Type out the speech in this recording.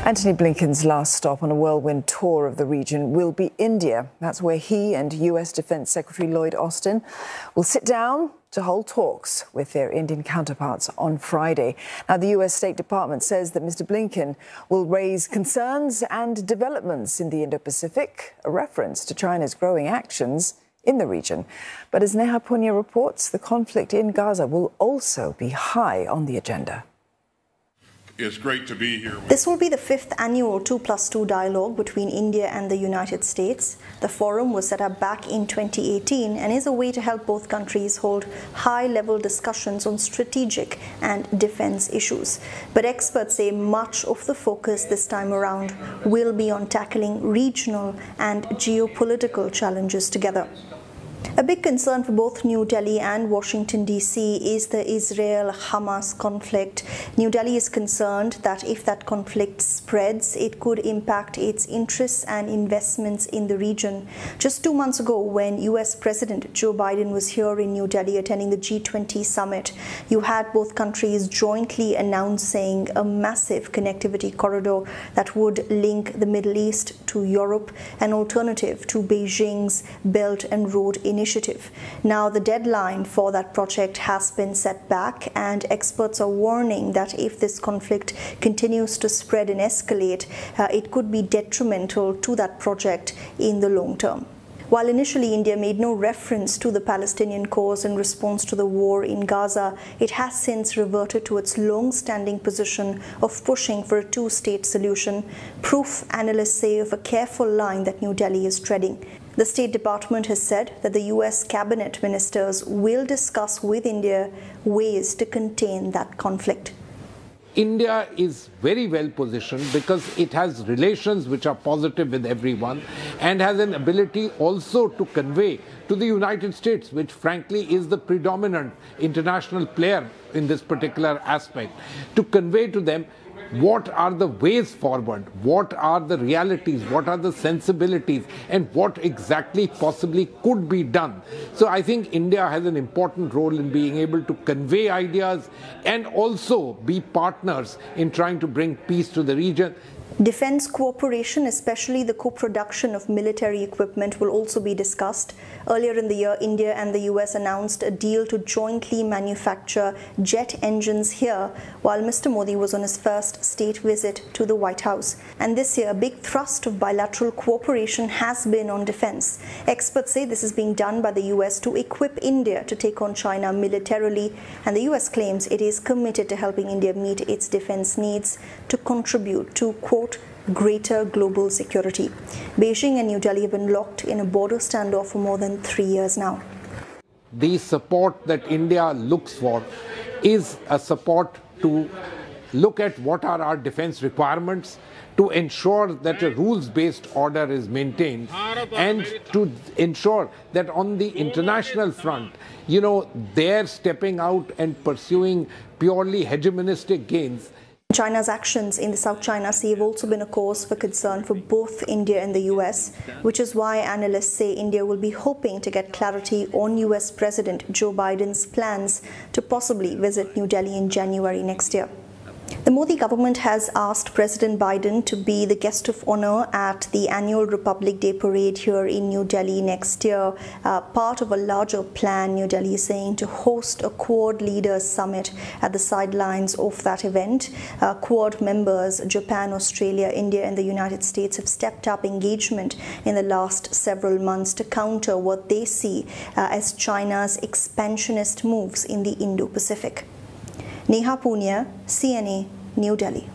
Antony Blinken's last stop on a whirlwind tour of the region will be India. That's where he and US Defense Secretary Lloyd will sit down to hold talks with their Indian counterparts on Friday. Now, the US State Department says that Mr Blinken will raise concerns and developments in the Indo-Pacific, a reference to China's growing actions in the region. But as Neha Punya reports, the conflict in Gaza will also be high on the agenda. It's great to be here. This will be the 5th annual 2+2 dialogue between India and the United States. The forum was set up back in 2018 and is a way to help both countries hold high-level discussions on strategic and defense issues. But experts say much of the focus this time around will be on tackling regional and geopolitical challenges together. A big concern for both New Delhi and Washington, D.C. is the Israel-Hamas conflict. New Delhi is concerned that if that conflict spreads, it could impact its interests and investments in the region. Just 2 months ago, when U.S. President Joe Biden was here in New Delhi attending the G20 summit, you had both countries jointly announcing a massive connectivity corridor that would link the Middle East to Europe, an alternative to Beijing's Belt and Road Initiative. Now, the deadline for that project has been set back, and experts are warning that if this conflict continues to spread and escalate, it could be detrimental to that project in the long term. While initially India made no reference to the Palestinian cause in response to the war in Gaza, it has since reverted to its long-standing position of pushing for a two-state solution, proof, analysts say, of a careful line that New Delhi is treading. The State Department has said that the US cabinet ministers will discuss with India ways to contain that conflict. India is very well positioned because it has relations which are positive with everyone and has an ability also to convey to the United States, which frankly is the predominant international player in this particular aspect, to convey to them what are the ways forward, what are the realities, what are the sensibilities, and what exactly possibly could be done. So I think India has an important role in being able to convey ideas and also be partners in trying to bring peace to the region. Defense cooperation, especially the co-production of military equipment, will also be discussed. Earlier in the year, India and the US announced a deal to jointly manufacture jet engines here, while Mr Modi was on his first state visit to the White House. And this year, a big thrust of bilateral cooperation has been on defense. Experts say this is being done by the US to equip India to take on China militarily, and the US claims it is committed to helping India meet its defense needs to contribute to, quote, greater global security. Beijing and New Delhi have been locked in a border standoff for more than 3 years now. The support that India looks for is a support to look at what are our defense requirements, to ensure that a rules-based order is maintained, and to ensure that on the international front, they're stepping out and pursuing purely hegemonistic gains. China's actions in the South China Sea have also been a cause for concern for both India and the US, which is why analysts say India will be hoping to get clarity on US President Joe Biden's plans to possibly visit New Delhi in January next year. The Modi government has asked President Biden to be the guest of honor at the annual Republic Day parade here in New Delhi next year, part of a larger plan, New Delhi is saying, to host a Quad leaders summit at the sidelines of that event. Quad members, Japan, Australia, India and the United States, have stepped up engagement in the last several months to counter what they see as China's expansionist moves in the Indo-Pacific. Neha Punya, CNA, New Delhi.